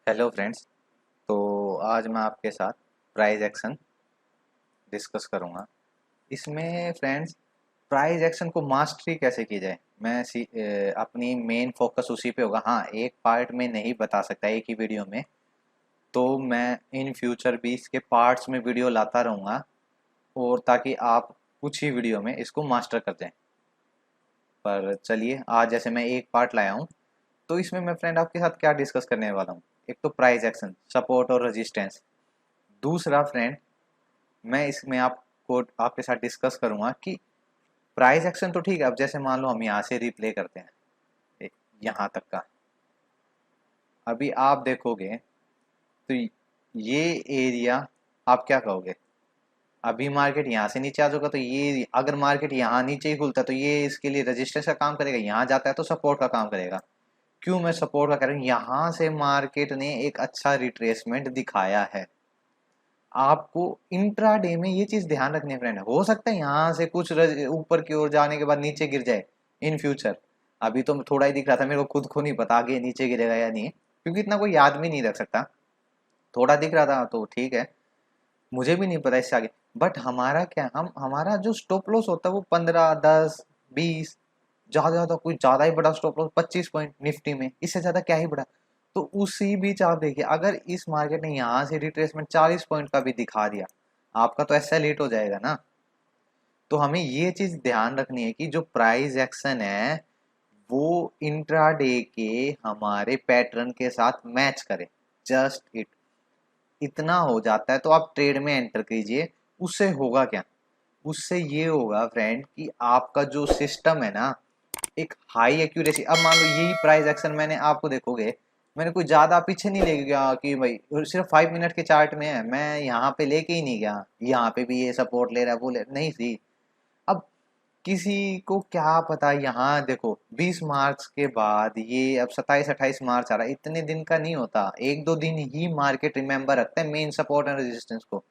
Hello friends. तो आज मैं आपके साथ प्राइस एक्शन डिस्कस करूंगा। इसमें फ्रेंड्स प्राइस एक्शन को मास्टरी कैसे की जाए, अपनी मेन फोकस उसी पे होगा। हाँ, एक पार्ट में नहीं बता सकता एक ही वीडियो में, तो मैं इन फ्यूचर भी इसके पार्ट्स में वीडियो लाता रहूँगा, और ताकि आप कुछ ही वीडियो में इसको मास्टर कर दें। पर चलिए, आज जैसे मैं एक पार्ट लाया हूँ, तो इसमें मैं फ्रेंड आपके साथ क्या डिस्कस करने वाला हूँ। एक तो प्राइस एक्शन, सपोर्ट और रेजिस्टेंस। दूसरा फ्रेंड, मैं इसमें आपको आपके साथ डिस्कस करूंगा कि प्राइस एक्शन तो ठीक है। अब जैसे मान लो हम यहाँ से रिप्ले करते हैं यहाँ तक का, अभी आप देखोगे तो ये एरिया, आप क्या कहोगे? अभी मार्केट यहाँ से नीचे आ जाएगा, तो ये अगर मार्केट यहाँ नीचे ही खुलता है तो ये इसके लिए रेजिस्टेंस का काम करेगा, यहाँ जाता है तो सपोर्ट का काम करेगा। क्यों मैं सपोर्ट का कह रहा हूँ? यहाँ से मार्केट ने एक अच्छा रिट्रेसमेंट दिखाया है। आपको इंट्राडे में ये चीज ध्यान रखनी है फ्रेंड। हो सकता है यहाँ से कुछ ऊपर की ओर जाने के बाद नीचे गिर जाए इन फ्यूचर। अभी तो थोड़ा ही दिख रहा था, मेरे को खुद को नहीं पता आगे नीचे गिरेगा या नहीं, क्योंकि इतना कोई याद भी नहीं रख सकता। थोड़ा दिख रहा था तो ठीक है, मुझे भी नहीं पता इससे आगे। बट हमारा क्या, हम हमारा जो स्टॉप लॉस होता है वो 15, 10, 20, ज्यादा ज्यादा कोई ज्यादा ही बड़ा स्टॉप लॉस 25 पॉइंट निफ्टी में, इससे ज्यादा क्या ही बड़ा। तो उसी बीच आप देखिए, अगर इस मार्केट ने यहाँ से रिट्रेसमेंट 40 पॉइंट का भी दिखा दिया, आपका तो ऐसा लेट हो जाएगा ना। तो हमें ये चीज ध्यान रखनी है कि जो प्राइस एक्शन है वो इंट्राडे के हमारे पैटर्न के साथ मैच करे। जस्ट इतना हो जाता है तो आप ट्रेड में एंटर कीजिए। उससे होगा क्या? उससे ये होगा फ्रेंड कि आपका जो सिस्टम है ना, एक हाई एक्यूरेसी। अब मान लो यही प्राइस एक्शन मैंने आपको देखोगे, मैंने कोई ज्यादा पीछे नहीं ले गया कि भाई सिर्फ 5 मिनट के चार्ट में है, मैं यहाँ पे लेके ही नहीं गया यहाँ पे भी ये सपोर्ट ले रहा है वो ले नहीं सी। अब किसी को क्या पता, यहाँ देखो 20 मार्च के बाद ये अब 27, 28 मार्च आ रहा है, इतने दिन का नहीं होता, एक दो दिन ही मार्केट रिमेंबर रखता है मेन सपोर्ट एंड रेजिस्टेंस को।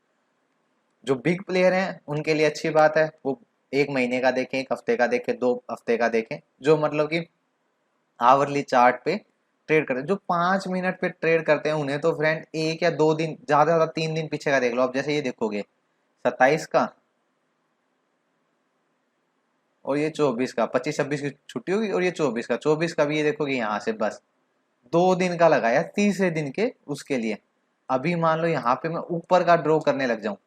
जो बिग प्लेयर हैं उनके लिए अच्छी बात है, वो एक महीने का देखें, एक हफ्ते का देखें, 2 हफ्ते का देखें, जो मतलब कि आवरली चार्ट पे ट्रेड करते हैं। जो 5 मिनट पे ट्रेड करते हैं उन्हें तो फ्रेंड एक या 2 दिन, ज्यादा ज्यादा 3 दिन पीछे का देख लो। अब जैसे ये देखोगे 27 का, और ये 24 का, 25, 26 की छुट्टी होगी, और ये 24 का, 24 का भी ये देखोगे यहाँ से बस 2 दिन का लगाया, तीसरे दिन के उसके लिए। अभी मान लो यहाँ पे मैं ऊपर का ड्रॉ करने लग जाऊं,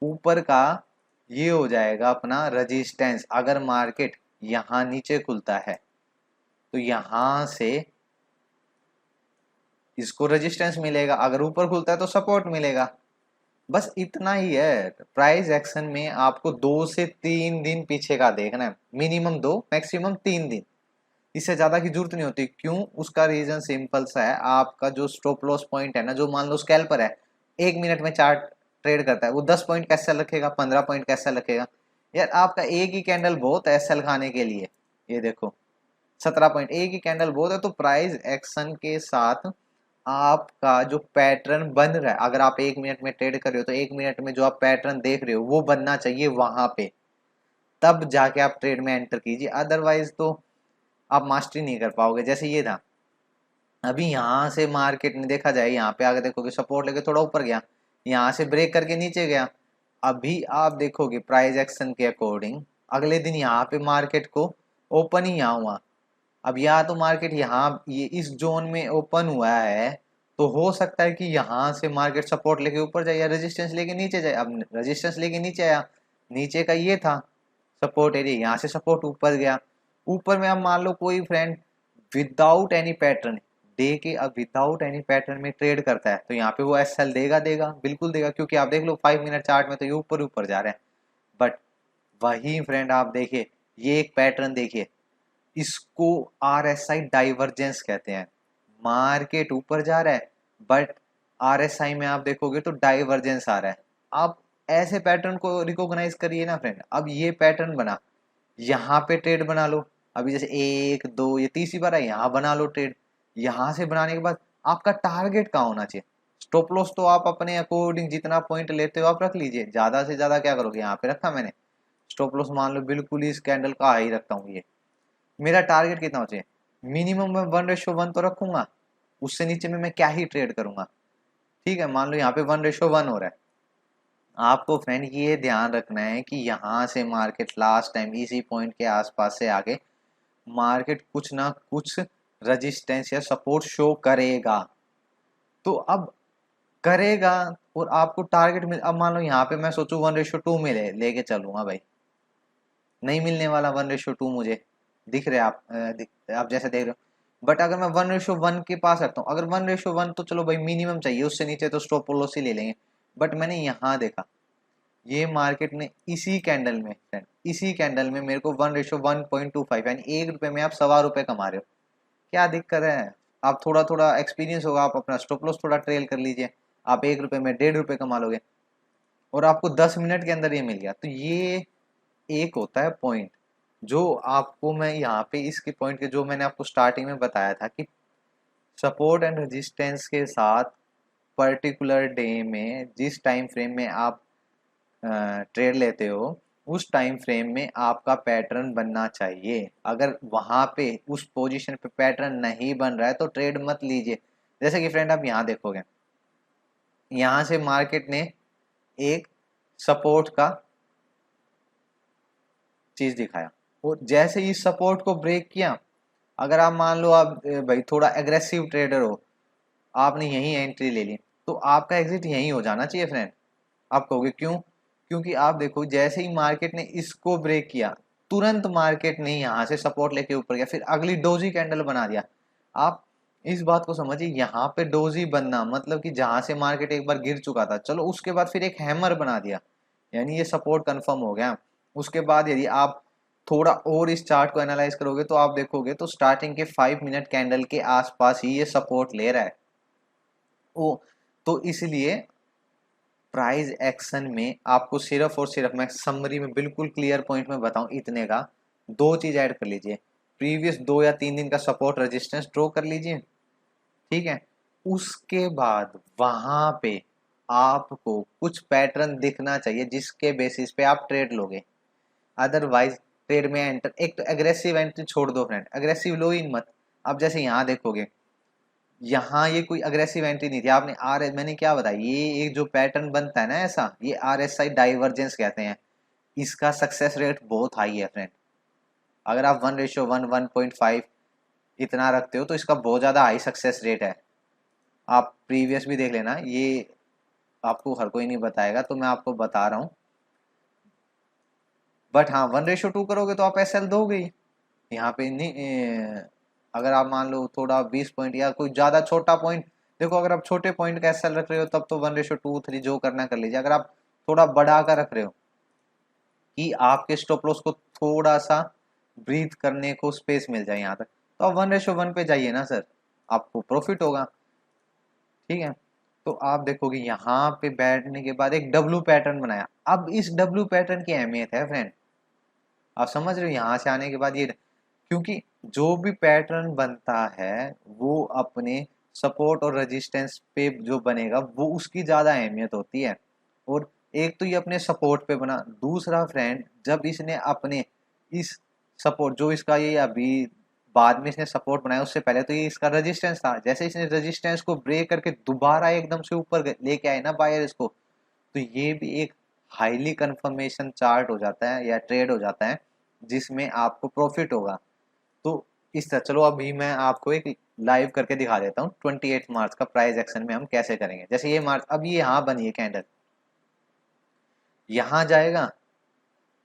ऊपर का ये हो जाएगा अपना रेजिस्टेंस। अगर मार्केट यहाँ नीचे खुलता है तो यहाँ से इसको रेजिस्टेंस मिलेगा, अगर ऊपर खुलता है तो सपोर्ट मिलेगा। बस इतना ही है। प्राइस एक्शन में आपको 2 से 3 दिन पीछे का देखना है, मिनिमम 2 मैक्सिमम 3 दिन, इससे ज्यादा की जरूरत नहीं होती। क्यों? उसका रीजन सिंपल सा है, आपका जो स्टॉप लॉस पॉइंट है ना, जो मान लो स्कैल्पर है 1 मिनट में चार्ट ट्रेड करता है, वो 10 पॉइंट कैसे रखेगा, 15 पॉइंट कैसे रखेगा? यार आपका एक ही कैंडल बहुत है सेल खाने के लिए। ये देखो 17 पॉइंट, एक ही कैंडल बहुत है। तो प्राइस एक्शन के साथ आपका जो पैटर्न बन रहा है, अगर आप 1 मिनट में ट्रेड कर रहे हो तो 1 मिनट में जो आप पैटर्न देख रहे हो वो बनना चाहिए वहां पे, तब जाके आप ट्रेड में एंटर कीजिए। अदरवाइज तो आप मास्टरी नहीं कर पाओगे। जैसे ये था, अभी यहाँ से मार्केट ने देखा जाए, यहाँ पे आगे देखोगे सपोर्ट लेके थोड़ा ऊपर गया, यहाँ से ब्रेक करके नीचे गया। अभी आप देखोगे प्राइस एक्शन के अकॉर्डिंग अगले दिन यहाँ पे मार्केट को ओपन ही यहाँ हुआ। अब या तो मार्केट यहाँ ये इस जोन में ओपन हुआ है, तो हो सकता है कि यहाँ से मार्केट सपोर्ट लेके ऊपर जाए या रेजिस्टेंस लेके नीचे जाए। अब रेजिस्टेंस लेके नीचे आया, नीचे का ये था सपोर्ट एरिया, यहाँ से सपोर्ट ऊपर गया। ऊपर में अब मान लो कोई friend without any pattern day के, अब विदाउट एनी पैटर्न में ट्रेड करता है, तो यहाँ पे वो एस एल देगा, देगा बिल्कुल देगा, क्योंकि आप देख लो 5 मिनट चार्ट में तो ये ऊपर ऊपर जा रहे हैं। बट वही फ्रेंड आप देखिए, ये एक पैटर्न देखिए, इसको आरएसआई डाइवर्जेंस कहते हैं। मार्केट ऊपर जा रहा है बट आरएसआई में आप देखोगे तो डाइवर्जेंस आ रहा है। आप ऐसे पैटर्न को रिकॉग्नाइज करिए ना फ्रेंड। अब ये पैटर्न बना, यहाँ पे ट्रेड बना लो। अभी जैसे 1, 2, ये तीसरी बार है, यहाँ बना लो ट्रेड। यहाँ से बनाने के बाद आपका टारगेट कहाँ होना चाहिए? स्टॉप लॉस तो आप अपने अकॉर्डिंग जितना पॉइंट लेते हो आप रख लीजिए, ज्यादा से ज्यादा क्या करोगे, यहाँ पे रखा मैंने स्टॉप लॉस, मान लो बिल्कुल ही इस कैंडल का हाई रखता हूँ। ये मेरा टारगेट कितना हो चाहिए? मिनिमम मैं 1:1 तो रखूंगा। उससे नीचे में मैं क्या ही ट्रेड करूंगा। ठीक है, मान लो यहाँ पे 1:1 हो रहा है। आपको फ्रेंड ये ध्यान रखना है कि यहाँ से मार्केट लास्ट टाइम इसी पॉइंट के आसपास से आगे मार्केट कुछ ना कुछ रेजिस्टेंस या सपोर्ट शो करेगा। तो अब करेगा और आपको टारगेट मिल, अब मान लो यहाँ पे मैं सोचूं 1:2 में लेके चलूंगा भाई, नहीं मिलने वाला 1:2 मुझे दिख रहा है। आप जैसे देख रहे हो। बट अगर मैं 1:1 के पास रखता हूँ, अगर 1:1 तो चलो भाई मिनिमम चाहिए, उससे नीचे तो स्टॉप लॉस ही ले लेंगे। बट मैंने यहाँ देखा ये मार्केट ने इसी कैंडल में इसी कैंडल में मेरे को 1:1.25 यानी ₹1 में आप ₹1.25 कमा रहे हो। क्या दिक्कत है? आप थोड़ा थोड़ा एक्सपीरियंस होगा, आप अपना स्टॉप लॉस थोड़ा ट्रेल कर लीजिए, आप ₹1 में ₹1.5 कमा लोगे और आपको 10 मिनट के अंदर ये मिल गया। तो ये एक होता है पॉइंट जो आपको मैं यहाँ पे इसके पॉइंट के जो मैंने आपको स्टार्टिंग में बताया था कि सपोर्ट एंड रेजिस्टेंस के साथ पर्टिकुलर डे में जिस टाइम फ्रेम में आप ट्रेड लेते हो उस टाइम फ्रेम में आपका पैटर्न बनना चाहिए। अगर वहां पे उस पोजीशन पे पैटर्न नहीं बन रहा है तो ट्रेड मत लीजिए। जैसे कि फ्रेंड आप यहाँ देखोगे, यहाँ से मार्केट ने एक सपोर्ट का चीज दिखाया और जैसे ही सपोर्ट को ब्रेक किया, अगर आप मान लो आप भाई थोड़ा एग्रेसिव ट्रेडर हो, आपने यही एंट्री ले ली, तो आपका एग्जिट यही हो जाना चाहिए फ्रेंड। आप कहोगे क्यों? क्योंकि आप देखो जैसे ही मार्केट ने इसको ब्रेक किया, तुरंत मार्केट ने यहाँ से सपोर्ट लेके ऊपर गया, फिर अगली डोजी कैंडल बना दिया। आप इस बात को समझिए, यहाँ पे डोजी बनना मतलब कि जहां से मार्केट एक बार गिर चुका था, चलो उसके बाद फिर एक हैमर बना दिया, यानी ये सपोर्ट कंफर्म हो गया। उसके बाद यदि आप थोड़ा और इस चार्ट को एनालाइज करोगे तो आप देखोगे तो स्टार्टिंग के 5 मिनट कैंडल के आसपास ही ये सपोर्ट ले रहा है। ओ, तो इसलिए प्राइस एक्शन में आपको सिर्फ और सिर्फ, मैं समरी में बिल्कुल क्लियर पॉइंट में बताऊं इतने का, दो चीज ऐड कर लीजिए। प्रीवियस 2 या 3 दिन का सपोर्ट रेजिस्टेंस ड्रॉ कर लीजिए, ठीक है। उसके बाद वहां पे आपको कुछ पैटर्न दिखना चाहिए जिसके बेसिस पे आप ट्रेड लोगे। अदरवाइज ट्रेड में एंटर, एक तो एग्रेसिव एंट्री छोड़ दो फ्रेंड, एग्रेसिव लो इन मत। अब जैसे यहाँ देखोगे, यहाँ ये कोई अग्रेसिव एंट्री नहीं थी, आपने मैंने क्या बताया, ये एक जो पैटर्न बनता है ना ऐसा, ये RSI डाइवर्जेंस कहते हैं। इसका सक्सेस रेट बहुत हाई है फ्रेंड। अगर आप 1:1 1.5 इतना रखते हो तो इसका बहुत ज्यादा हाई सक्सेस रेट है। आप प्रीवियस भी देख लेना, ये आपको हर कोई नहीं बताएगा तो मैं आपको बता रहा हूँ। बट हाँ 1:2 करोगे तो आप SL दोगे ही। यहाँ पे नहीं अगर आप मान लो थोड़ा 20 पॉइंट या कोई ज्यादा छोटा पॉइंट, देखो अगर आप छोटे पॉइंट का SL रख रहे हो तब तो 1:2 3 जो करना कर लीजिए। अगर आप थोड़ा बढ़ा कर रख रहे हो कि आपके स्टॉप लॉस को थोड़ा सा ब्रीथ करने को स्पेस मिल जाए यहाँ तक, तो आप 1:1 पे जाइए ना सर, आपको प्रॉफिट होगा। ठीक है, तो आप देखोगे यहाँ पे बैठने के बाद एक डब्लू पैटर्न बनाया। अब इस डब्लू पैटर्न की अहमियत है फ्रेंड, आप समझ रहे हो, यहाँ से आने के बाद ये, क्योंकि जो भी पैटर्न बनता है वो अपने सपोर्ट और रेजिस्टेंस पे जो बनेगा वो उसकी ज़्यादा अहमियत होती है। और एक तो ये अपने सपोर्ट पे बना, दूसरा फ्रेंड जब इसने अपने इस सपोर्ट जो इसका ये अभी बाद में इसने सपोर्ट बनाया, उससे पहले तो ये इसका रेजिस्टेंस था, जैसे इसने रेजिस्टेंस को ब्रेक करके दोबारा एकदम से ऊपर लेके आए ना बायर इसको, तो ये भी एक हाईली कंफर्मेशन चार्ट हो जाता है या ट्रेड हो जाता है जिसमें आपको प्रॉफिट होगा। तो इस तरह चलो अभी मैं आपको एक लाइव करके दिखा देता हूँ 28 मार्च का प्राइस एक्शन में हम कैसे करेंगे। जैसे ये मार्च, अब ये यहाँ बनी है कैंडल, यहाँ जाएगा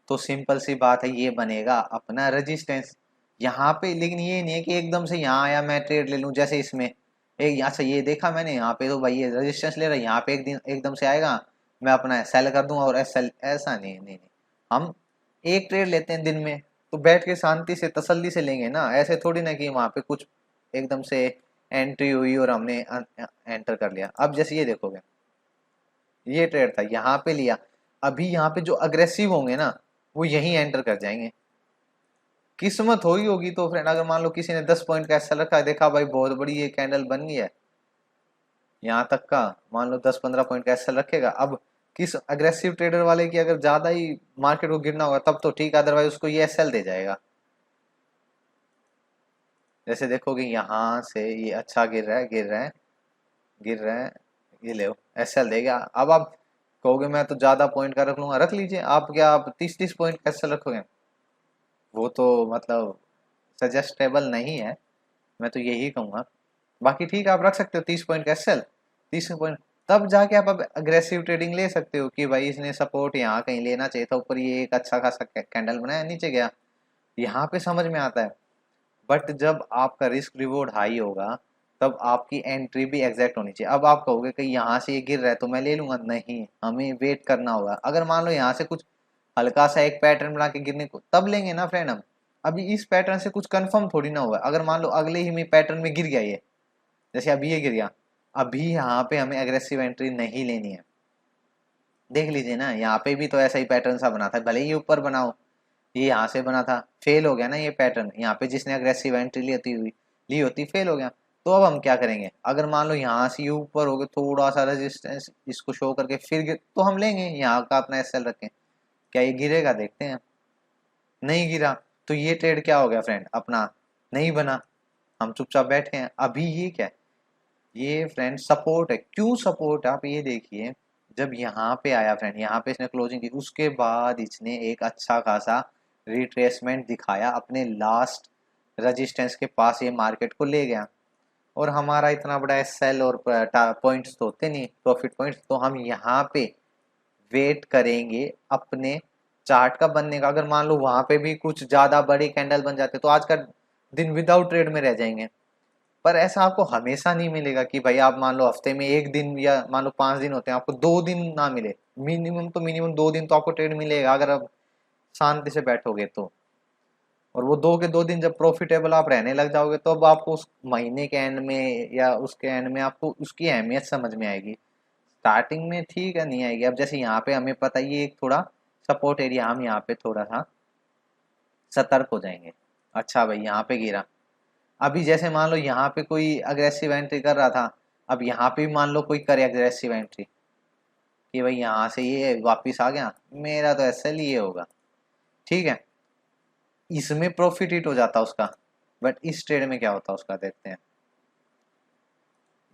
तो सिंपल सी बात है ये बनेगा अपना रेजिस्टेंस यहाँ पे। लेकिन ये नहीं है कि एकदम से यहाँ आया मैं ट्रेड ले लूँ, जैसे इसमें एक यहाँ से ये देखा मैंने यहाँ पे तो भाई ये रेजिस्टेंस ले रहा है, यहाँ पे एक दिन एकदम से आएगा मैं अपना सेल कर दूंगा और एस ऐसा नहीं, नहीं नहीं। हम एक ट्रेड लेते हैं दिन में, तो बैठ के शांति से तसल्ली से लेंगे ना, ऐसे थोड़ी ना कि वहां पे कुछ एकदम से एंट्री हुई और हमने एंटर कर लिया। अब जैसे ये देखोगे, ये ट्रेड था यहाँ पे लिया, अभी यहाँ पे जो अग्रेसिव होंगे ना वो यही एंटर कर जाएंगे। किस्मत हुई होगी तो फ्रेंड, अगर मान लो किसी ने 10 पॉइंट का ऐसा रखा है, देखा भाई बहुत बड़ी ये कैंडल बन गई है यहाँ तक का, मान लो 10-15 पॉइंट का ऐसा रखेगा। अब किस अग्रेसिव ट्रेडर वाले की अगर ज्यादा ही मार्केट को गिरना होगा तब तो ठीक, अदरवाइज उसको ये SL दे जाएगा। जैसे देखोगे यहाँ से ये अच्छा गिर रहा है, गिर रहा है, गिर रहा है, ये ले एस एल देगा। अब आप कहोगे मैं तो ज्यादा पॉइंट का रख लूंगा, रख लीजिए। आप क्या आप 30-30 पॉइंट का एस एल रखोगे? वो तो मतलब सजेस्टेबल नहीं है, मैं तो यही कहूंगा। बाकी ठीक है, आप रख सकते हो 30 पॉइंट का एस एल, 30 पॉइंट। तब जाके आप अब अग्रेसिव ट्रेडिंग ले सकते हो कि भाई इसने सपोर्ट यहाँ कहीं लेना चाहिए था, ऊपर ये एक अच्छा खासा कैंडल बनाया, नीचे गया, यहाँ पे समझ में आता है। बट जब आपका रिस्क रिवॉर्ड हाई होगा तब आपकी एंट्री भी एग्जैक्ट होनी चाहिए। अब आप कहोगे कि यहाँ से ये गिर रहा है तो मैं ले लूंगा, नहीं, हमें वेट करना होगा। अगर मान लो यहाँ से कुछ हल्का सा एक पैटर्न बना के गिरने को, तब लेंगे ना फ्रेंड हम। अभी इस पैटर्न से कुछ कंफर्म थोड़ी ना हुआ। अगर मान लो अगले ही में पैटर्न में गिर गया ये, जैसे अभी ये गिर गया, अभी यहाँ पे हमें एग्रेसिव एंट्री नहीं लेनी है। देख लीजिए ना, यहाँ पे भी तो ऐसा ही पैटर्न सा बना था, भले ही ऊपर बनाओ, ये यहाँ से बना था, फेल हो गया ना ये पैटर्न। यहाँ पे जिसने अग्रेसिव एंट्री ली होती फेल हो गया। तो अब हम क्या करेंगे? अगर मान लो यहाँ से ये ऊपर हो गए, थोड़ा सा रेजिस्टेंस इसको शो करके फिर तो हम लेंगे, यहाँ का अपना एसएल रखें। क्या ये गिरेगा? देखते हैं। नहीं गिरा तो ये ट्रेड क्या हो गया फ्रेंड, अपना नहीं बना, हम चुपचाप बैठे हैं। अभी ये क्या है? ये फ्रेंड सपोर्ट है। क्यों सपोर्ट? आप ये देखिए, जब यहाँ पे आया फ्रेंड, यहाँ पे इसने क्लोजिंग की, उसके बाद इसने एक अच्छा खासा रिट्रेसमेंट दिखाया, अपने लास्ट रेजिस्टेंस के पास ये मार्केट को ले गया। और हमारा इतना बड़ा सेल और पॉइंट्स तो होते नहीं, प्रॉफिट पॉइंट्स, तो हम यहाँ पे वेट करेंगे अपने चार्ट का बनने का। अगर मान लो वहां पे भी कुछ ज्यादा बड़ी कैंडल बन जाते तो आज का दिन विदाउट ट्रेड में रह जाएंगे। पर ऐसा आपको हमेशा नहीं मिलेगा कि भाई आप मान लो हफ्ते में एक दिन या मान लो 5 दिन होते हैं, आपको 2 दिन ना मिले। मिनिमम तो मिनिमम 2 दिन तो आपको ट्रेड मिलेगा, अगर आप शांति से बैठोगे तो। और वो 2 के 2 दिन जब प्रॉफिटेबल आप रहने लग जाओगे तो अब आपको उस महीने के एंड में या उसके एंड में आपको उसकी अहमियत समझ में आएगी। स्टार्टिंग में ठीक है नहीं आएगी। अब जैसे यहाँ पे हमें पता ही है एक थोड़ा सपोर्ट एरिया, हम यहाँ पे थोड़ा सा सतर्क हो जाएंगे। अच्छा भाई यहाँ पे गिरा, अभी जैसे मान लो यहाँ पे कोई अग्रेसिव एंट्री कर रहा था, अब यहाँ पे भी मान लो कोई करे अग्रेसिव एंट्री कि भाई यहाँ से ये वापिस आ गया, मेरा तो ऐसा ही ये होगा। ठीक है, इसमें प्रॉफिट हिट हो जाता उसका। बट इस ट्रेड में क्या होता उसका, देखते हैं।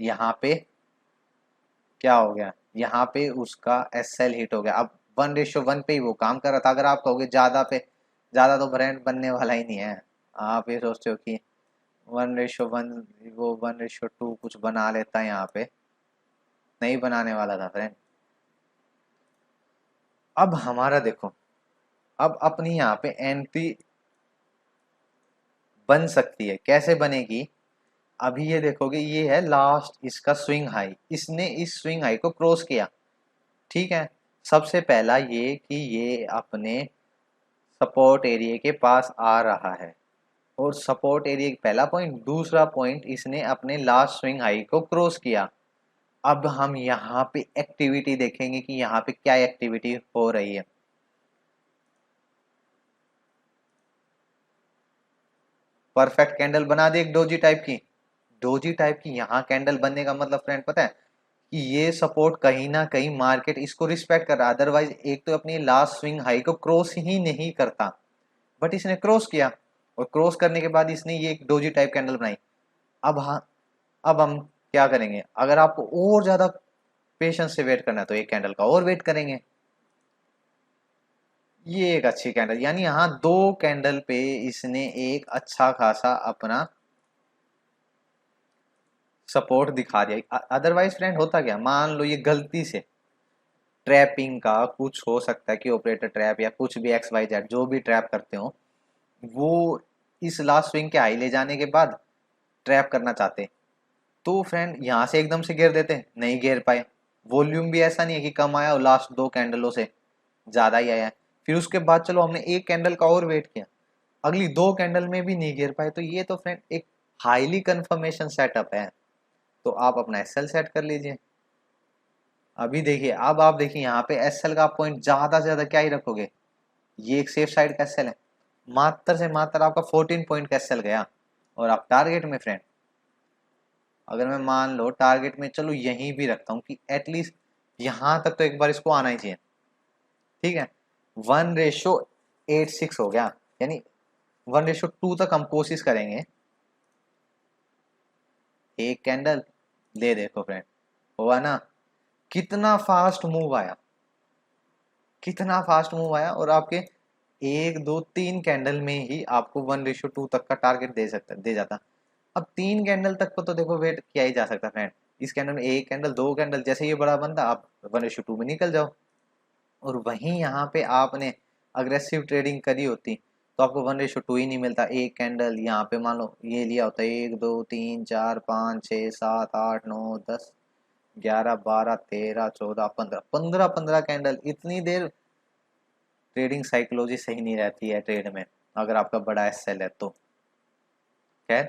यहाँ पे क्या हो गया, यहाँ पे उसका एसएल हिट हो गया। अब 1:1 पे ही वो काम कर रहा था। अगर आप कहोगे ज्यादा पे, ज्यादा तो ब्रांड बनने वाला ही नहीं है। आप ये सोचते हो कि 1:1, वो 1:2 कुछ बना लेता है, यहाँ पे नहीं बनाने वाला था फ्रेंड। अब हमारा देखो, अब अपनी यहाँ पे एंट्री बन सकती है, कैसे बनेगी? अभी ये देखोगे, ये है लास्ट इसका स्विंग हाई, इसने इस स्विंग हाई को क्रॉस किया। ठीक है, सबसे पहला ये कि ये अपने सपोर्ट एरिया के पास आ रहा है, और सपोर्ट एरिया पहला पॉइंट। दूसरा पॉइंट, इसने अपने लास्ट स्विंग हाई को क्रॉस किया। अब हम यहाँ पे एक्टिविटी देखेंगे कि यहाँ पे क्या एक्टिविटी हो रही है। परफेक्ट कैंडल बना दी एक डोजी टाइप की। डोजी टाइप की यहाँ कैंडल बनने का मतलब फ्रेंड पता है कि ये सपोर्ट कहीं ना कहीं मार्केट इसको रिस्पेक्ट कर रहा है। अदरवाइज एक तो अपनी लास्ट स्विंग हाई को क्रॉस ही नहीं करता, बट इसने क्रॉस किया, और क्रॉस करने के बाद इसने ये एक डोजी टाइप कैंडल बनाई। अब हाँ, अब हम क्या करेंगे? अगर आपको और ज्यादा पेशेंस से वेट करना है तो एक कैंडल का और वेट करेंगे। ये एक अच्छी कैंडल, यानी यहाँ 2 कैंडल पे इसने एक अच्छा खासा अपना सपोर्ट दिखा दिया। अदरवाइज फ्रेंड होता क्या, मान लो ये गलती से ट्रैपिंग का कुछ हो सकता है कि ऑपरेटर ट्रैप या कुछ भी एक्स वाई जेड जो भी ट्रैप करते हो, वो इस लास्ट स्विंग के हाई ले जाने के बाद ट्रैप करना चाहते, तो फ्रेंड यहाँ से एकदम से घेर देते, नहीं घेर पाए। वॉल्यूम भी ऐसा नहीं है कि कम आया और लास्ट 2 कैंडलों से ज्यादा ही आया है। फिर उसके बाद चलो हमने एक कैंडल का और वेट किया, अगली 2 कैंडल में भी नहीं घेर पाए, तो ये तो फ्रेंड एक हाईली कंफर्मेशन सेटअप है। तो आप अपना एसएल सेट कर लीजिए। अभी देखिए, अब आप देखिए यहाँ पे एसएल का पॉइंट ज्यादा से ज्यादा क्या ही रखोगे, ये एक सेफ साइड का एसएल है। मात्र से मात्र आपका 14 पॉइंट का एसएल गया, और आप टारगेट में फ्रेंड, अगर मैं मान लो टारगेट में चलो यहीं भी रखता हूँ कि एटलीस्ट यहाँ तक तो एक बार इसको आना ही चाहिए। ठीक है, 1:86 हो गया, यानी 1:2 तक हम कोशिश करेंगे एक कैंडल ले, देखो फ्रेंड हुआ ना, कितना फास्ट मूव आया, कितना फास्ट मूव आया, और आपके एक दो तीन कैंडल में ही आपको 1:2 तक का टारगेट दे जाता। अब 3 कैंडल तक को तो देखो वेट किया ही जा सकता फ्रेंड। इस कैंडल में एक कैंडल, 2 कैंडल, जैसे ये बड़ा बंदा आप 1:2 में निकल जाओ। और वहीं यहाँ पे आपने अग्रेसिव ट्रेडिंग करी होती तो आपको 1:2 ही नहीं मिलता। एक कैंडल यहाँ पे मान लो ये लिया होता, 1 2 3 4 5 6 7 8 9 10 11 12 13 14 15 15 कैंडल, इतनी देर ट्रेडिंग साइकोलॉजी सही नहीं रहती है ट्रेड में, अगर आपका बड़ा एसएल है तो। खैर,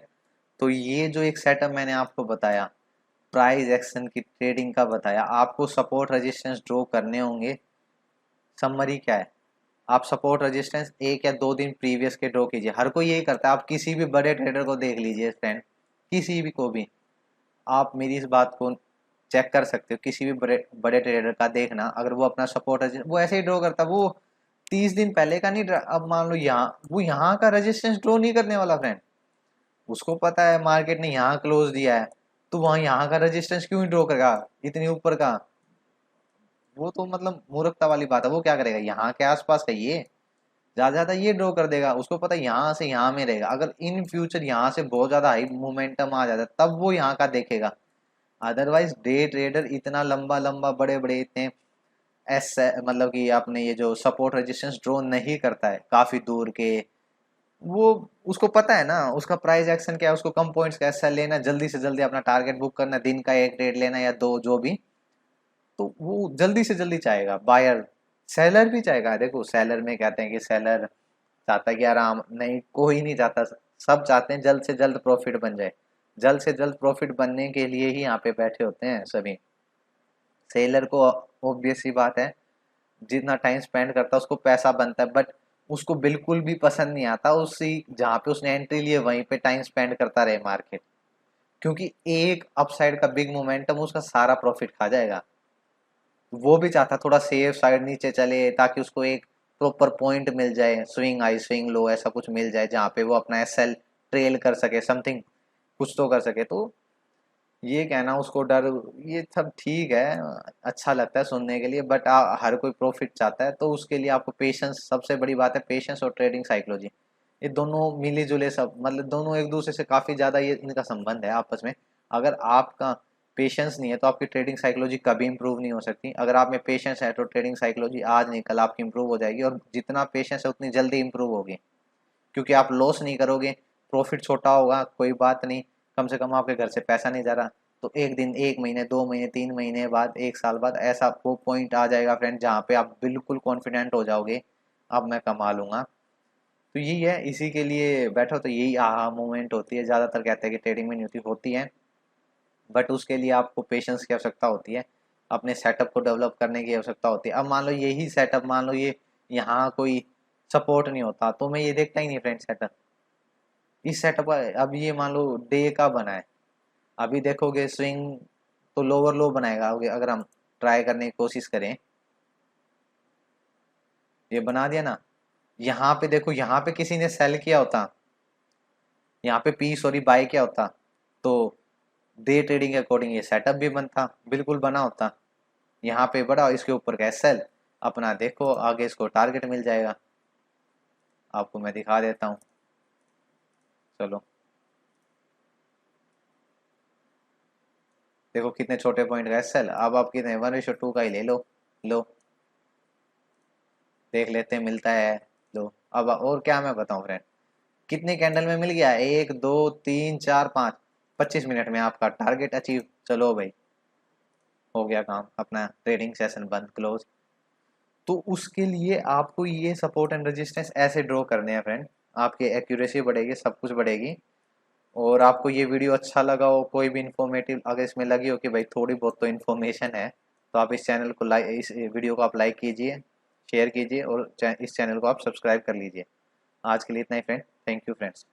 तो ये जो एक सेटअप मैंने आपको बताया, प्राइस एक्शन की ट्रेडिंग का बताया, आपको सपोर्ट रेजिस्टेंस ड्रॉ करने होंगे। समरी क्या है, आप सपोर्ट रेजिस्टेंस 1 या 2 दिन प्रीवियस के ड्रॉ कीजिए। हर कोई यही करता है, आप किसी भी बड़े ट्रेडर को देख लीजिए फ्रेंड, किसी भी को भी, आप मेरी इस बात को चेक कर सकते हो, किसी भी बड़े बड़े ट्रेडर का देखना, अगर वो अपना सपोर्ट वो ऐसे ही ड्रॉ करता, वो 30 दिन पहले का नहीं। अब मान लो यहाँ वो यहाँ का रेजिस्टेंस ड्रॉ नहीं करने वाला फ्रेंड, उसको पता है मार्केट ने यहाँ क्लोज दिया है, तो वहाँ यहाँ का रेजिस्टेंस क्यों ड्रॉ करेगा इतनी ऊपर का। वो तो मतलब मूर्खता वाली बात है। वो क्या करेगा, यहाँ के आसपास का ये ज्यादा ज्यादा ये ड्रॉ कर देगा, उसको पता है यहाँ से यहाँ में रहेगा। अगर इन फ्यूचर यहाँ से बहुत ज्यादा हाई मोमेंटम आ जाता है तब वो यहाँ का देखेगा। अदरवाइज डे ट्रेडर इतना लंबा लंबा बड़े बड़े इतने एस मतलब कि आपने ये जो सपोर्ट रेजिस्टेंस ड्रॉ नहीं करता है काफी दूर के, वो उसको पता है ना उसका प्राइस एक्शन क्या है, उसको कम पॉइंट्स का एसएल लेना, जल्दी से जल्दी अपना टारगेट बुक करना, दिन का एक ट्रेड लेना या दो जो भी, तो वो जल्दी से जल्दी चाहेगा। बायर, सेलर भी चाहेगा। देखो सेलर में कहते हैं कि सेलर चाहता है कि आराम, नहीं कोई नहीं चाहता, सब चाहते हैं जल्द से जल्द प्रॉफिट बन जाए। जल्द से जल्द प्रॉफिट बनने के लिए ही यहाँ पे बैठे होते हैं सभी। सेलर को ऑब्वियस सी बात है, जितना टाइम स्पेंड करता है उसको पैसा बनता है, बट उसको बिल्कुल भी पसंद नहीं आता उसी जहाँ पे उसने एंट्री लिए वहीं पे टाइम स्पेंड करता रहे मार्केट, क्योंकि एक अपसाइड का बिग मोमेंटम उसका सारा प्रॉफिट खा जाएगा। वो भी चाहता थोड़ा सेफ साइड नीचे चले ताकि उसको एक प्रॉपर पॉइंट मिल जाए, स्विंग हाई स्विंग लो ऐसा कुछ मिल जाए जहाँ पे वो अपना एसएल ट्रेल कर सके, समथिंग कुछ तो कर सके। तो ये कहना उसको डर, ये सब ठीक है, अच्छा लगता है सुनने के लिए, बट हर कोई प्रॉफिट चाहता है, तो उसके लिए आपको पेशेंस, सबसे बड़ी बात है पेशेंस और ट्रेडिंग साइकोलॉजी। ये दोनों मिली जुले, सब मतलब दोनों एक दूसरे से काफ़ी ज़्यादा ये इनका संबंध है आपस में। अगर आपका पेशेंस नहीं है तो आपकी ट्रेडिंग साइकोलॉजी कभी इंप्रूव नहीं हो सकती। अगर आप में पेशेंस है तो ट्रेडिंग साइकोलॉजी आज नहीं कल आपकी इंप्रूव हो जाएगी, और जितना पेशेंस है उतनी जल्दी इंप्रूव होगी, क्योंकि आप लॉस नहीं करोगे। प्रॉफिट छोटा होगा कोई बात नहीं, कम से कम आपके घर से पैसा नहीं जा रहा। तो एक दिन, 1 महीने, 2 महीने, 3 महीने बाद, 1 साल बाद ऐसा वो पॉइंट आ जाएगा फ्रेंड जहाँ पे आप बिल्कुल कॉन्फिडेंट हो जाओगे, अब मैं कमा लूंगा। तो यही है, इसी के लिए बैठो, तो यही आहा मोमेंट होती है। ज़्यादातर कहते हैं कि ट्रेडिंग में नहीं होती, होती है, बट उसके लिए आपको पेशेंस की आवश्यकता होती है, अपने सेटअप को डेवलप करने की आवश्यकता होती है। अब मान लो यही सेटअप, मान लो ये यहाँ कोई सपोर्ट नहीं होता तो मैं ये देखता ही नहीं फ्रेंड सेटअप। इस सेटअप अब ये मान लो डे का बना है, अभी देखोगे स्विंग तो लोअर लो बनाएगा। अगर हम ट्राई करने की कोशिश करें, ये बना दिया ना, यहाँ पे देखो, यहाँ पे किसी ने सेल किया होता, यहाँ पे पी सॉरी बाय किया होता, तो डे ट्रेडिंग के अकॉर्डिंग ये सेटअप भी बनता, बिल्कुल बना होता। यहाँ पे बड़ा, इसके ऊपर का सेल, अपना देखो आगे इसको टारगेट मिल जाएगा। आपको मैं दिखा देता हूँ, चलो देखो कितने छोटे पॉइंट का सेल। अब आप कितने 1:2 का ही ले लो, लो देख लेते हैं मिलता है, लो। अब और क्या मैं बताऊं फ्रेंड, कितनी कैंडल में मिल गया, 1 2 3 4 5, 25 मिनट में आपका टारगेट अचीव। चलो भाई, हो गया काम, अपना ट्रेडिंग सेशन बंद, क्लोज। तो उसके लिए आपको ये सपोर्ट एंड रेजिस्टेंस ऐसे ड्रॉ करने हैं फ्रेंड, आपकी एक्यूरेसी बढ़ेगी, सब कुछ बढ़ेगी। और आपको ये वीडियो अच्छा लगा हो, कोई भी इन्फॉर्मेटिव अगर इसमें लगी हो कि भाई थोड़ी बहुत तो इन्फॉर्मेशन है, तो आप इस चैनल को लाइक, इस वीडियो को आप लाइक कीजिए, शेयर कीजिए, और इस चैनल को आप सब्सक्राइब कर लीजिए। आज के लिए इतना ही फ्रेंड, थैंक यू फ्रेंड्स।